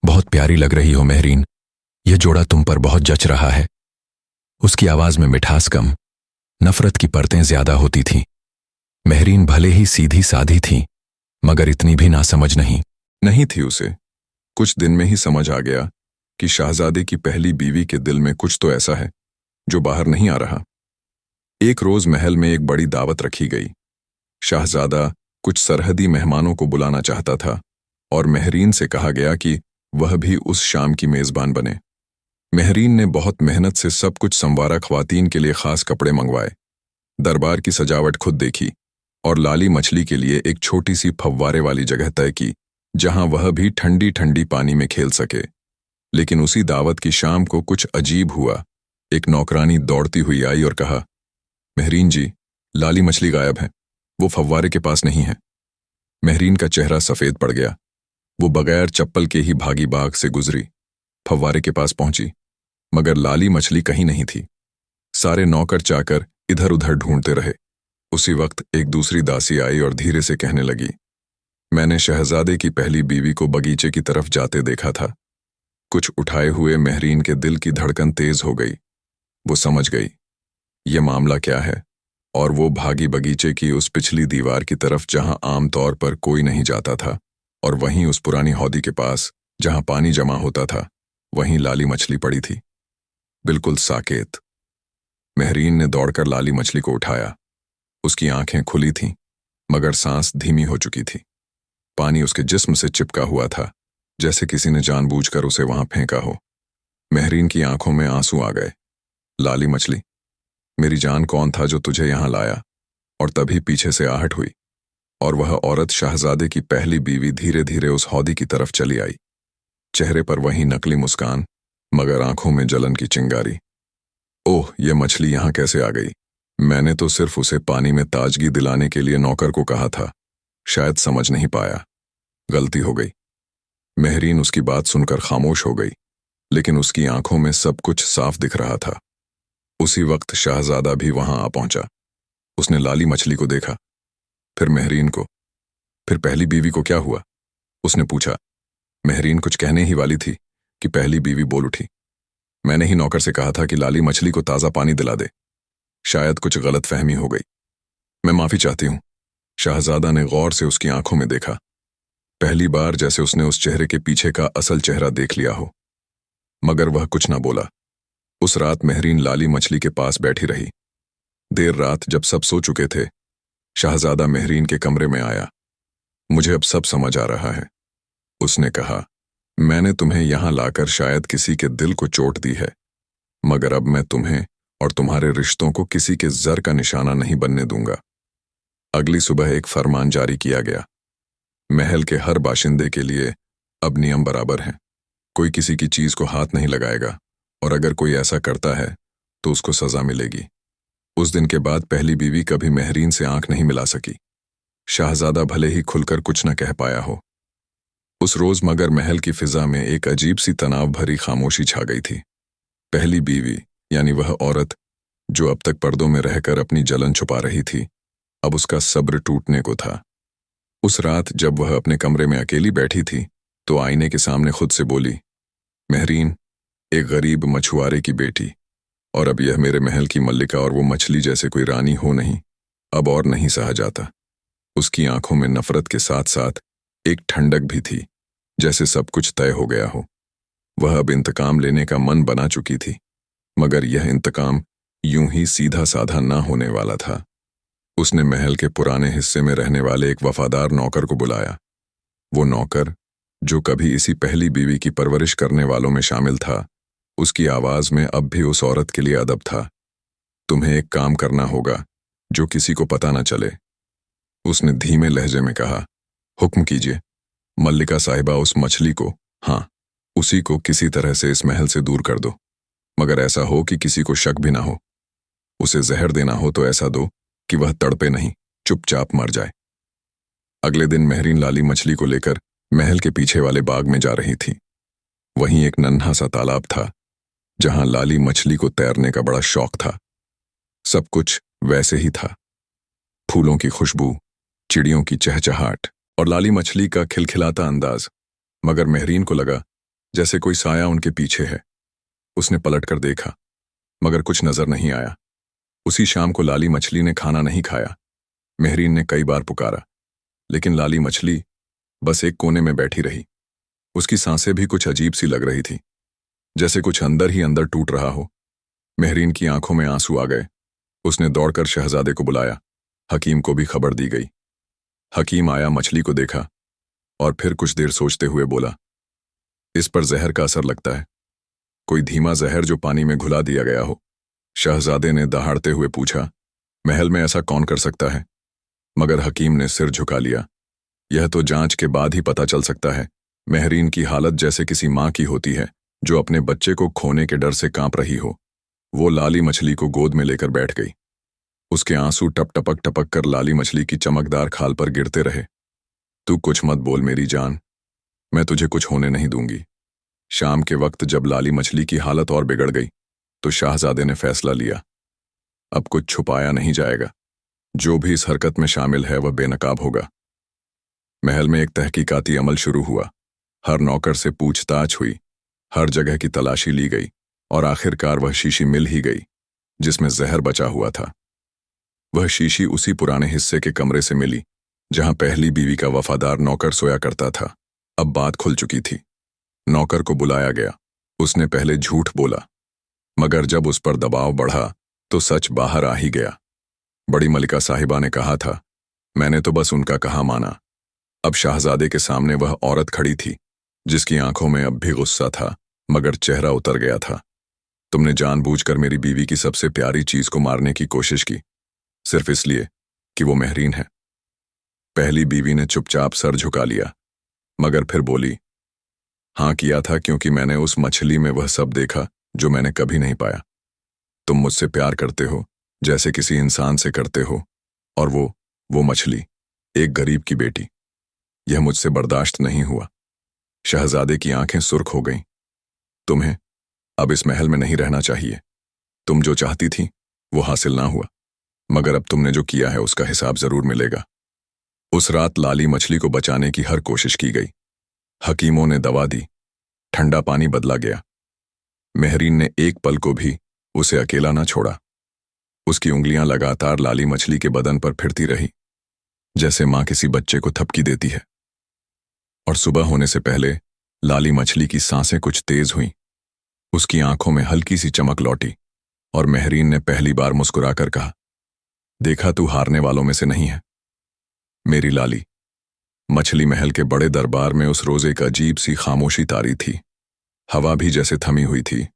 बहुत प्यारी लग रही हो मेहरीन, यह जोड़ा तुम पर बहुत जच रहा है। उसकी आवाज में मिठास कम, नफरत की परतें ज्यादा होती थीं। मेहरीन भले ही सीधी साधी थी, मगर इतनी भी नासमझ नहीं थी। उसे कुछ दिन में ही समझ आ गया कि शाहजादे की पहली बीवी के दिल में कुछ तो ऐसा है जो बाहर नहीं आ रहा। एक रोज महल में एक बड़ी दावत रखी गई। शाहजादा कुछ सरहदी मेहमानों को बुलाना चाहता था और मेहरीन से कहा गया कि वह भी उस शाम की मेजबान बने। मेहरीन ने बहुत मेहनत से सब कुछ संवारा, ख्वातीन के लिए खास कपड़े मंगवाए, दरबार की सजावट खुद देखी और लाली मछली के लिए एक छोटी सी फव्वारे वाली जगह तय की जहां वह भी ठंडी ठंडी पानी में खेल सके। लेकिन उसी दावत की शाम को कुछ अजीब हुआ। एक नौकरानी दौड़ती हुई आई और कहा, मेहरीन जी, लाली मछली गायब है, वो फव्वारे के पास नहीं है। मेहरीन का चेहरा सफेद पड़ गया। वो बगैर चप्पल के ही भागी बाग से गुजरी, फव्वारे के पास पहुंची, मगर लाली मछली कहीं नहीं थी। सारे नौकर चाकर इधर उधर ढूंढते रहे। उसी वक्त एक दूसरी दासी आई और धीरे से कहने लगी, मैंने शहजादे की पहली बीवी को बगीचे की तरफ जाते देखा था। कुछ उठाए हुए मेहरीन के दिल की धड़कन तेज हो गई। वो समझ गई ये मामला क्या है, और वो भागी बगीचे की उस पिछली दीवार की तरफ जहां आमतौर पर कोई नहीं जाता था, और वहीं उस पुरानी हौदी के पास जहां पानी जमा होता था, वहीं लाली मछली पड़ी थी, बिल्कुल साकेत। मेहरीन ने दौड़कर लाली मछली को उठाया। उसकी आंखें खुली थीं, मगर सांस धीमी हो चुकी थी। पानी उसके जिस्म से चिपका हुआ था, जैसे किसी ने जानबूझकर उसे वहां फेंका हो। मेहरीन की आंखों में आंसू आ गए। लाली मछली, मेरी जान, कौन था जो तुझे यहां लाया? और तभी पीछे से आहट हुई और वह औरत शाहजादे की पहली बीवी धीरे धीरे उस हौदी की तरफ चली आई। चेहरे पर वही नकली मुस्कान, मगर आंखों में जलन की चिंगारी। ओह, ये मछली यहाँ कैसे आ गई? मैंने तो सिर्फ उसे पानी में ताजगी दिलाने के लिए नौकर को कहा था। शायद समझ नहीं पाया। गलती हो गई। मेहरीन उसकी बात सुनकर खामोश हो गई, लेकिन उसकी आंखों में सब कुछ साफ दिख रहा था। उसी वक्त शाहजादा भी वहां आ पहुंचा। उसने लाली मछली को देखा, फिर मेहरीन को, फिर पहली बीवी को। क्या हुआ? उसने पूछा। मेहरीन कुछ कहने ही वाली थी कि पहली बीवी बोल उठी। मैंने ही नौकर से कहा था कि लाली मछली को ताज़ा पानी दिला दे। शायद कुछ गलत फहमी हो गई। मैं माफी चाहती हूं। शाहजादा ने गौर से उसकी आंखों में देखा, पहली बार जैसे उसने उस चेहरे के पीछे का असल चेहरा देख लिया हो। मगर वह कुछ न बोला। उस रात मेहरीन लाली मछली के पास बैठी रही। देर रात जब सब सो चुके थे, शाहजादा मेहरीन के कमरे में आया। मुझे अब सब समझ आ रहा है, उसने कहा। मैंने तुम्हें यहां लाकर शायद किसी के दिल को चोट दी है, मगर अब मैं तुम्हें और तुम्हारे रिश्तों को किसी के जर का निशाना नहीं बनने दूंगा। अगली सुबह एक फरमान जारी किया गया। महल के हर बाशिंदे के लिए अब नियम बराबर हैं। कोई किसी की चीज को हाथ नहीं लगाएगा, और अगर कोई ऐसा करता है तो उसको सजा मिलेगी। उस दिन के बाद पहली बीवी कभी मेहरीन से आंख नहीं मिला सकी। शाहजादा भले ही खुलकर कुछ न कह पाया हो। उस रोज मगर महल की फिजा में एक अजीब सी तनाव भरी खामोशी छा गई थी। पहली बीवी, यानी वह औरत जो अब तक पर्दों में रहकर अपनी जलन छुपा रही थी, अब उसका सब्र टूटने को था। उस रात जब वह अपने कमरे में अकेली बैठी थी, तो आईने के सामने खुद से बोली, मेहरीन एक गरीब मछुआरे की बेटी, और अब यह मेरे महल की मल्लिका और वो मछली जैसे कोई रानी हो नहीं। अब और नहीं सहा जाता। उसकी आंखों में नफरत के साथ साथ एक ठंडक भी थी, जैसे सब कुछ तय हो गया हो। वह अब इंतकाम लेने का मन बना चुकी थी, मगर यह इंतकाम यूं ही सीधा साधा ना होने वाला था। उसने महल के पुराने हिस्से में रहने वाले एक वफादार नौकर को बुलाया। वो नौकर, जो कभी इसी पहली बीवी की परवरिश करने वालों में शामिल था, उसकी आवाज में अब भी उस औरत के लिए अदब था। तुम्हें एक काम करना होगा जो किसी को पता न चले, उसने धीमे लहजे में कहा। हुक्म कीजिए। मल्लिका साहिबा, उस मछली को, हाँ, उसी को किसी तरह से इस महल से दूर कर दो, मगर ऐसा हो कि किसी को शक भी ना हो। उसे जहर देना हो तो ऐसा दो कि वह तड़पे नहीं, चुपचाप मर जाए। अगले दिन मेहरीन लाली मछली को लेकर महल के पीछे वाले बाग में जा रही थी। वहीं एक नन्हा सा तालाब था, जहां लाली मछली को तैरने का बड़ा शौक था। सब कुछ वैसे ही था। फूलों की खुशबू, चिड़ियों की चहचहाट और लाली मछली का खिलखिलाता अंदाज। मगर मेहरीन को लगा जैसे कोई साया उनके पीछे है। उसने पलटकर देखा, मगर कुछ नजर नहीं आया। उसी शाम को लाली मछली ने खाना नहीं खाया। मेहरीन ने कई बार पुकारा, लेकिन लाली मछली बस एक कोने में बैठी रही। उसकी सांसें भी कुछ अजीब सी लग रही थी, जैसे कुछ अंदर ही अंदर टूट रहा हो। मेहरीन की आंखों में आंसू आ गए। उसने दौड़कर शहजादे को बुलाया। हकीम को भी खबर दी गई। हकीम आया, मछली को देखा और फिर कुछ देर सोचते हुए बोला, इस पर जहर का असर लगता है, कोई धीमा जहर जो पानी में घुला दिया गया हो। शहजादे ने दहाड़ते हुए पूछा, महल में ऐसा कौन कर सकता है? मगर हकीम ने सिर झुका लिया। यह तो जांच के बाद ही पता चल सकता है। मेहरीन की हालत जैसे किसी माँ की होती है जो अपने बच्चे को खोने के डर से कांप रही हो। वो लाली मछली को गोद में लेकर बैठ गई। उसके आंसू टप टपक टपक कर लाली मछली की चमकदार खाल पर गिरते रहे। तू कुछ मत बोल मेरी जान, मैं तुझे कुछ होने नहीं दूंगी। शाम के वक्त जब लाली मछली की हालत और बिगड़ गई, तो शाहजादे ने फैसला लिया, अब कुछ छुपाया नहीं जाएगा। जो भी इस हरकत में शामिल है वह बेनकाब होगा। महल में एक तहकीकाती अमल शुरू हुआ। हर नौकर से पूछताछ हुई, हर जगह की तलाशी ली गई, और आखिरकार वह शीशी मिल ही गई जिसमें जहर बचा हुआ था। वह शीशी उसी पुराने हिस्से के कमरे से मिली जहां पहली बीवी का वफादार नौकर सोया करता था। अब बात खुल चुकी थी। नौकर को बुलाया गया। उसने पहले झूठ बोला, मगर जब उस पर दबाव बढ़ा तो सच बाहर आ ही गया। बड़ी मलिका साहिबा ने कहा था, मैंने तो बस उनका कहा माना। अब शाहजादे के सामने वह औरत खड़ी थी जिसकी आंखों में अब भी गुस्सा था, मगर चेहरा उतर गया था। तुमने जानबूझकर मेरी बीवी की सबसे प्यारी चीज को मारने की कोशिश की, सिर्फ इसलिए कि वो मेहरीन है। पहली बीवी ने चुपचाप सर झुका लिया, मगर फिर बोली, हाँ किया था, क्योंकि मैंने उस मछली में वह सब देखा जो मैंने कभी नहीं पाया। तुम मुझसे प्यार करते हो जैसे किसी इंसान से करते हो, और वो मछली, एक गरीब की बेटी। यह मुझसे बर्दाश्त नहीं हुआ। शहजादे की आंखें सुर्ख हो गईं। तुम्हें अब इस महल में नहीं रहना चाहिए। तुम जो चाहती थी वो हासिल ना हुआ, मगर अब तुमने जो किया है उसका हिसाब जरूर मिलेगा। उस रात लाली मछली को बचाने की हर कोशिश की गई। हकीमों ने दवा दी, ठंडा पानी बदला गया। मेहरीन ने एक पल को भी उसे अकेला ना छोड़ा। उसकी उंगलियां लगातार लाली मछली के बदन पर फिरती रही, जैसे मां किसी बच्चे को थपकी देती है। और सुबह होने से पहले लाली मछली की सांसें कुछ तेज हुईं। उसकी आंखों में हल्की सी चमक लौटी और मेहरीन ने पहली बार मुस्कुराकर कहा, देखा तू हारने वालों में से नहीं है मेरी लाली। मछली महल के बड़े दरबार में उस रोज एक अजीब सी खामोशी तारी थी। हवा भी जैसे थमी हुई थी।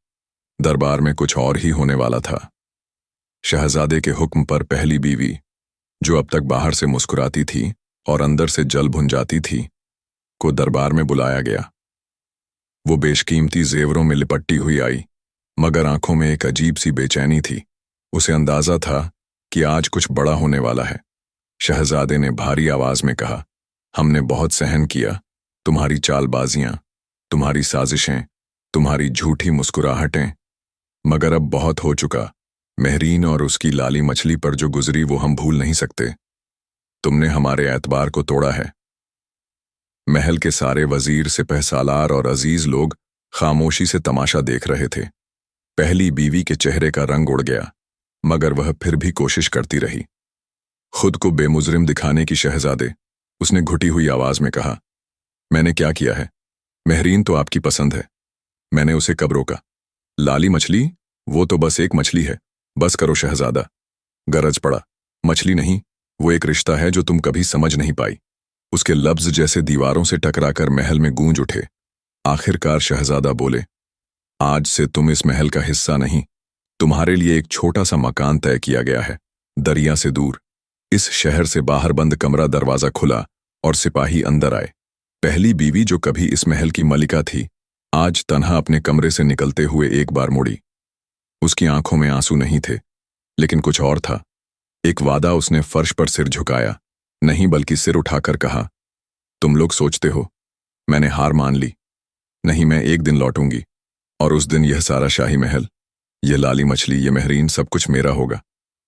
दरबार में कुछ और ही होने वाला था। शहजादे के हुक्म पर पहली बीवी, जो अब तक बाहर से मुस्कुराती थी और अंदर से जल भुन जाती थी, को दरबार में बुलाया गया। वो बेशकीमती जेवरों में लिपटी हुई आई, मगर आंखों में एक अजीब सी बेचैनी थी। उसे अंदाजा था कि आज कुछ बड़ा होने वाला है। शहजादे ने भारी आवाज में कहा, हमने बहुत सहन किया, तुम्हारी चालबाजियां, तुम्हारी साजिशें, तुम्हारी झूठी मुस्कुराहटें, मगर अब बहुत हो चुका। मेहरीन और उसकी लाली मछली पर जो गुजरी वो हम भूल नहीं सकते। तुमने हमारे एतबार को तोड़ा है। महल के सारे वजीर, सिपह सालार और अजीज लोग खामोशी से तमाशा देख रहे थे। पहली बीवी के चेहरे का रंग उड़ गया, मगर वह फिर भी कोशिश करती रही। खुद को बेमुजरिम दिखाने की शहजादे, उसने घुटी हुई आवाज में कहा, मैंने क्या किया है? मेहरीन तो आपकी पसंद है, मैंने उसे कब रोका? लाली मछली, वो तो बस एक मछली है। बस करो शहजादा, गरज पड़ा। मछली नहीं, वो एक रिश्ता है जो तुम कभी समझ नहीं पाई। उसके लफ्ज जैसे दीवारों से टकराकर महल में गूंज उठे। आखिरकार शहजादा बोले, आज से तुम इस महल का हिस्सा नहीं। तुम्हारे लिए एक छोटा सा मकान तय किया गया है, दरिया से दूर। इस शहर से बाहर बंद कमरा दरवाजा खुला और सिपाही अंदर आए। पहली बीवी, जो कभी इस महल की मलिका थी, आज तन्हा अपने कमरे से निकलते हुए एक बार मुड़ी। उसकी आंखों में आंसू नहीं थे, लेकिन कुछ और था। एक वादा। उसने फर्श पर सिर झुकाया, नहीं बल्कि सिर उठाकर कहा, तुम लोग सोचते हो मैंने हार मान ली। नहीं, मैं एक दिन लौटूंगी, और उस दिन यह सारा शाही महल, यह लाली मछली, यह मेहरीन, सब कुछ मेरा होगा।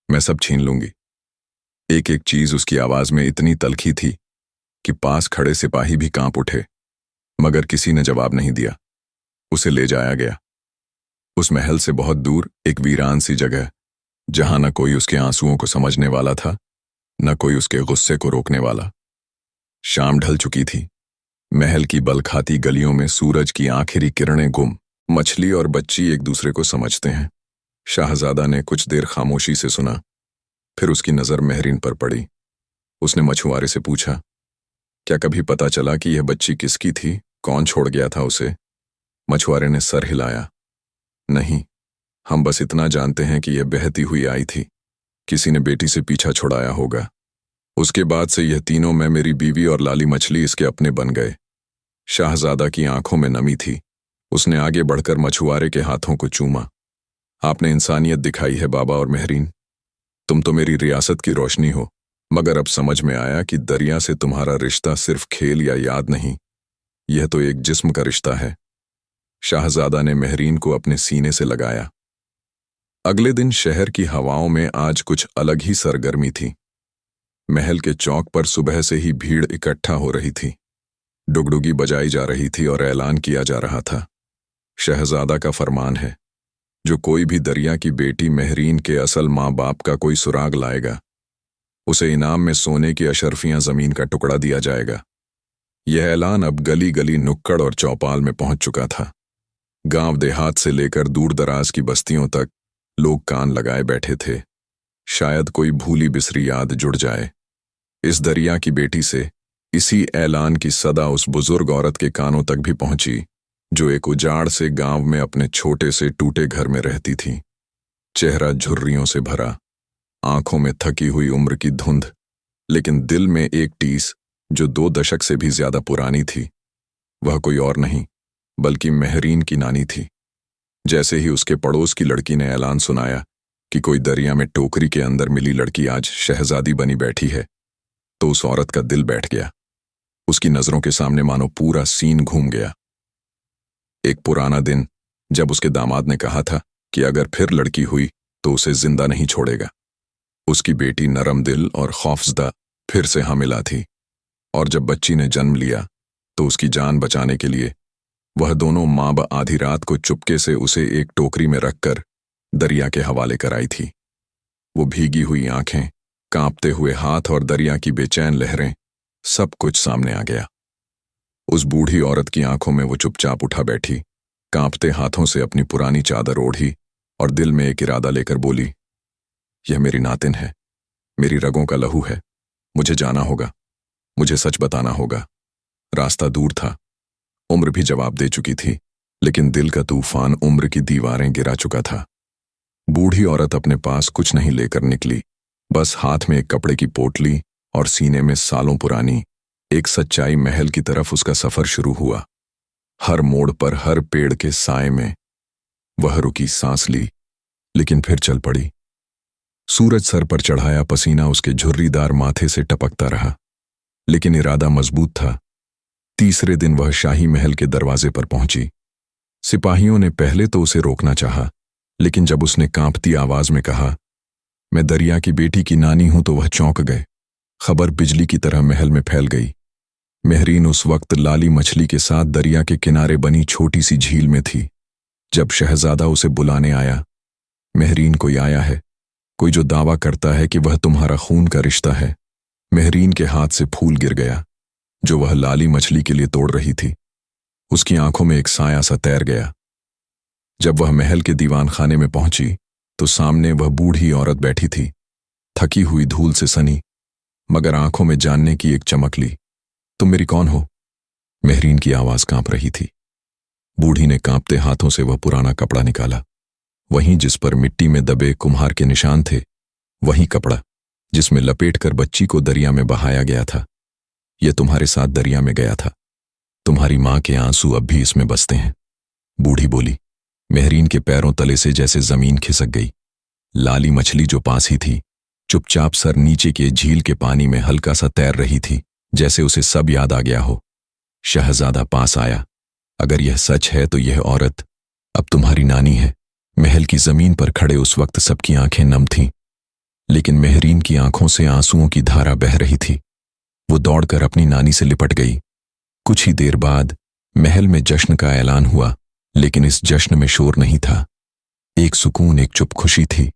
मैं सब छीन लूंगी। एक एक चीज उसकी आवाज में इतनी तलखी थी कि पास खड़े सिपाही भी कांप उठे, मगर किसी ने जवाब नहीं दिया। उसे ले जाया गया। उस महल से बहुत दूर एक वीरान सी जगह, जहां न कोई उसके आंसुओं को समझने वाला था, न कोई उसके गुस्से को रोकने वाला। शाम ढल चुकी थी। महल की बलखाती गलियों में सूरज की आखिरी किरणें गुम। मछली और बच्ची एक दूसरे को समझते हैं। शाहजादा ने कुछ देर खामोशी से सुना, फिर उसकी नजर मेहरीन पर पड़ी। उसने मछुआरे से पूछा, क्या कभी पता चला कि यह बच्ची किसकी थी? कौन छोड़ गया था उसे? मछुआरे ने सर हिलाया, नहीं, हम बस इतना जानते हैं कि यह बहती हुई आई थी। किसी ने बेटी से पीछा छुड़ाया होगा। उसके बाद से यह तीनों, मैं, मेरी बीवी और लाली मछली, इसके अपने बन गए। शाहजादा की आंखों में नमी थी। उसने आगे बढ़कर मछुआरे के हाथों को चूमा। आपने इंसानियत दिखाई है बाबा और मेहरीन। तुम तो मेरी रियासत की रोशनी हो, मगर अब समझ में आया कि दरिया से तुम्हारा रिश्ता सिर्फ खेल या याद नहीं, यह तो एक जिस्म का रिश्ता है। शाहजादा ने मेहरीन को अपने सीने से लगाया। अगले दिन शहर की हवाओं में आज कुछ अलग ही सरगर्मी थी। महल के चौक पर सुबह से ही भीड़ इकट्ठा हो रही थी। डुगडुगी बजाई जा रही थी और ऐलान किया जा रहा था, शहजादा का फरमान है, जो कोई भी दरिया की बेटी मेहरीन के असल माँ बाप का कोई सुराग लाएगा, उसे इनाम में सोने की अशर्फियां जमीन का टुकड़ा दिया जाएगा। यह ऐलान अब गली गली, नुक्कड़ और चौपाल में पहुंच चुका था। गांव देहात से लेकर दूर दराज की बस्तियों तक लोग कान लगाए बैठे थे। शायद कोई भूली बिसरी याद जुड़ जाए। इस दरिया की बेटी से इसी ऐलान की सदा उस बुजुर्ग औरत के कानों तक भी पहुंची, जो एक उजाड़ से गांव में अपने छोटे से टूटे घर में रहती थी। चेहरा झुर्रियों से भरा, आंखों में थकी हुई उम्र की धुंध, लेकिन दिल में एक टीस जो 2 दशक से भी ज्यादा पुरानी थी। वह कोई और नहीं बल्कि मेहरीन की नानी थी। जैसे ही उसके पड़ोस की लड़की ने ऐलान सुनाया कि कोई दरिया में टोकरी के अंदर मिली लड़की आज शहजादी बनी बैठी है, तो उस औरत का दिल बैठ गया। उसकी नजरों के सामने मानो पूरा सीन घूम गया। एक पुराना दिन, जब उसके दामाद ने कहा था कि अगर फिर लड़की हुई तो उसे जिंदा नहीं छोड़ेगा। उसकी बेटी नरम दिल और खौफजदा फिर से हामिला थी, और जब बच्ची ने जन्म लिया तो उसकी जान बचाने के लिए वह दोनों माँ ब आधी रात को चुपके से उसे एक टोकरी में रखकर दरिया के हवाले कराई थी। वो भीगी हुई आंखें, कांपते हुए हाथ और दरिया की बेचैन लहरें, सब कुछ सामने आ गया। उस बूढ़ी औरत की आंखों में वो चुपचाप उठा बैठी, कांपते हाथों से अपनी पुरानी चादर ओढ़ी और दिल में एक इरादा लेकर बोली, यह मेरी नातिन है, मेरी रगों का लहू है, मुझे जाना होगा, मुझे सच बताना होगा। रास्ता दूर था, उम्र भी जवाब दे चुकी थी, लेकिन दिल का तूफान उम्र की दीवारें गिरा चुका था। बूढ़ी औरत अपने पास कुछ नहीं लेकर निकली, बस हाथ में एक कपड़े की पोटली और सीने में सालों पुरानी एक सच्चाई महल की तरफ उसका सफर शुरू हुआ। हर मोड़ पर, हर पेड़ के साए में वह रुकी, सांस ली, लेकिन फिर चल पड़ी। सूरज सर पर चढ़ाया पसीना उसके झुर्रीदार माथे से टपकता रहा, लेकिन इरादा मजबूत था। तीसरे दिन वह शाही महल के दरवाजे पर पहुंची। सिपाहियों ने पहले तो उसे रोकना चाहा, लेकिन जब उसने कांपती आवाज में कहा, मैं दरिया की बेटी की नानी हूं, तो वह चौंक गए। खबर बिजली की तरह महल में फैल गई। मेहरीन उस वक्त लाली मछली के साथ दरिया के किनारे बनी छोटी सी झील में थी। जब शहजादा उसे बुलाने आया, मेहरीन कोई आया है, कोई जो दावा करता है कि वह तुम्हारा खून का रिश्ता है। मेहरीन के हाथ से फूल गिर गया जो वह लाली मछली के लिए तोड़ रही थी। उसकी आंखों में एक साया सा तैर गया। जब वह महल के दीवान खाने में पहुंची तो सामने वह बूढ़ी औरत बैठी थी, थकी हुई, धूल से सनी, मगर आंखों में जानने की एक चमक ली। तुम मेरी कौन हो? मेहरीन की आवाज कांप रही थी। बूढ़ी ने कांपते हाथों से वह पुराना कपड़ा निकाला, वहीं जिस पर मिट्टी में दबे कुम्हार के निशान थे, वही कपड़ा जिसमें लपेटकर बच्ची को दरिया में बहाया गया था। यह तुम्हारे साथ दरिया में गया था, तुम्हारी मां के आंसू अब भी इसमें बसते हैं, बूढ़ी बोली। मेहरीन के पैरों तले से जैसे जमीन खिसक गई। लाली मछली जो पास ही थी, चुपचाप सर नीचे के झील के पानी में हल्का सा तैर रही थी, जैसे उसे सब याद आ गया हो। शहजादा पास आया। अगर यह सच है तो यह औरत अब तुम्हारी नानी है। महल की जमीन पर खड़े उस वक्त सबकी आंखें नम थीं, लेकिन मेहरीन की आंखों से आंसुओं की धारा बह रही थी। वो दौड़कर अपनी नानी से लिपट गई। कुछ ही देर बाद महल में जश्न का ऐलान हुआ, लेकिन इस जश्न में शोर नहीं था। एक सुकून, एक चुप खुशी थी।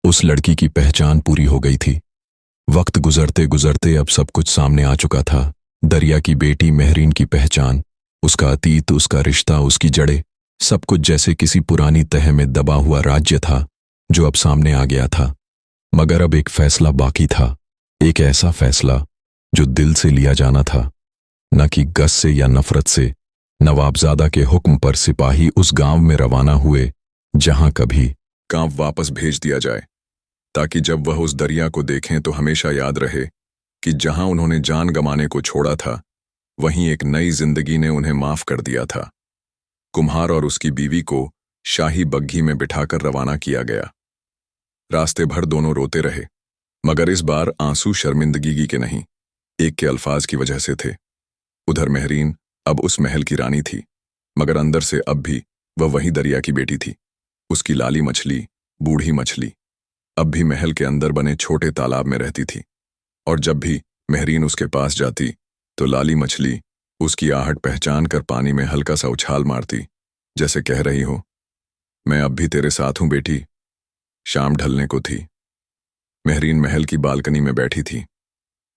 उस लड़की की पहचान पूरी हो गई थी। वक्त गुजरते गुजरते अब सब कुछ सामने आ चुका था। दरिया की बेटी मेहरीन की पहचान, उसका अतीत, उसका रिश्ता, उसकी जड़ें, सब कुछ जैसे किसी पुरानी तह में दबा हुआ राज्य था जो अब सामने आ गया था। मगर अब एक फैसला बाकी था, एक ऐसा फैसला जो दिल से लिया जाना था, न कि गस से या नफरत से। नवाबजादा के हुक्म पर सिपाही उस गांव में रवाना हुए जहां कभी गांव वापस भेज दिया जाए, ताकि जब वह उस दरिया को देखें तो हमेशा याद रहे कि जहां उन्होंने जान गंवाने को छोड़ा था, वहीं एक नई जिंदगी ने उन्हें माफ कर दिया था। कुम्हार और उसकी बीवी को शाही बग्घी में बिठाकर रवाना किया गया। रास्ते भर दोनों रोते रहे, मगर इस बार आंसू शर्मिंदगी के नहीं, एक के अल्फाज की वजह से थे। उधर मेहरीन अब उस महल की रानी थी, मगर अंदर से अब भी वह वही दरिया की बेटी थी। उसकी लाली मछली, बूढ़ी मछली, अब भी महल के अंदर बने छोटे तालाब में रहती थी, और जब भी मेहरीन उसके पास जाती तो लाली मछली उसकी आहट पहचान कर पानी में हल्का सा उछाल मारती, जैसे कह रही हो, मैं अब भी तेरे साथ हूं बेटी। शाम ढलने को थी। मेहरीन महल की बालकनी में बैठी थी।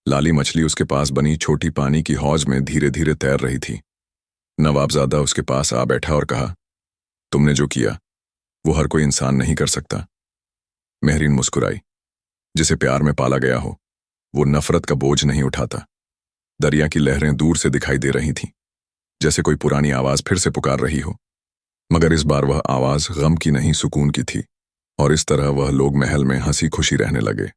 लाली मछली उसके पास बनी छोटी पानी की हौज में धीरे धीरे तैर रही थी। नवाबजादा उसके पास आ बैठा और कहा, तुमने जो किया वो हर कोई इंसान नहीं कर सकता। मेहरीन मुस्कुराई। जिसे प्यार में पाला गया हो वो नफरत का बोझ नहीं उठाता। दरिया की लहरें दूर से दिखाई दे रही थीं, जैसे कोई पुरानी आवाज फिर से पुकार रही हो, मगर इस बार वह आवाज गम की नहीं, सुकून की थी। और इस तरह वह लोग महल में हंसी खुशी रहने लगे।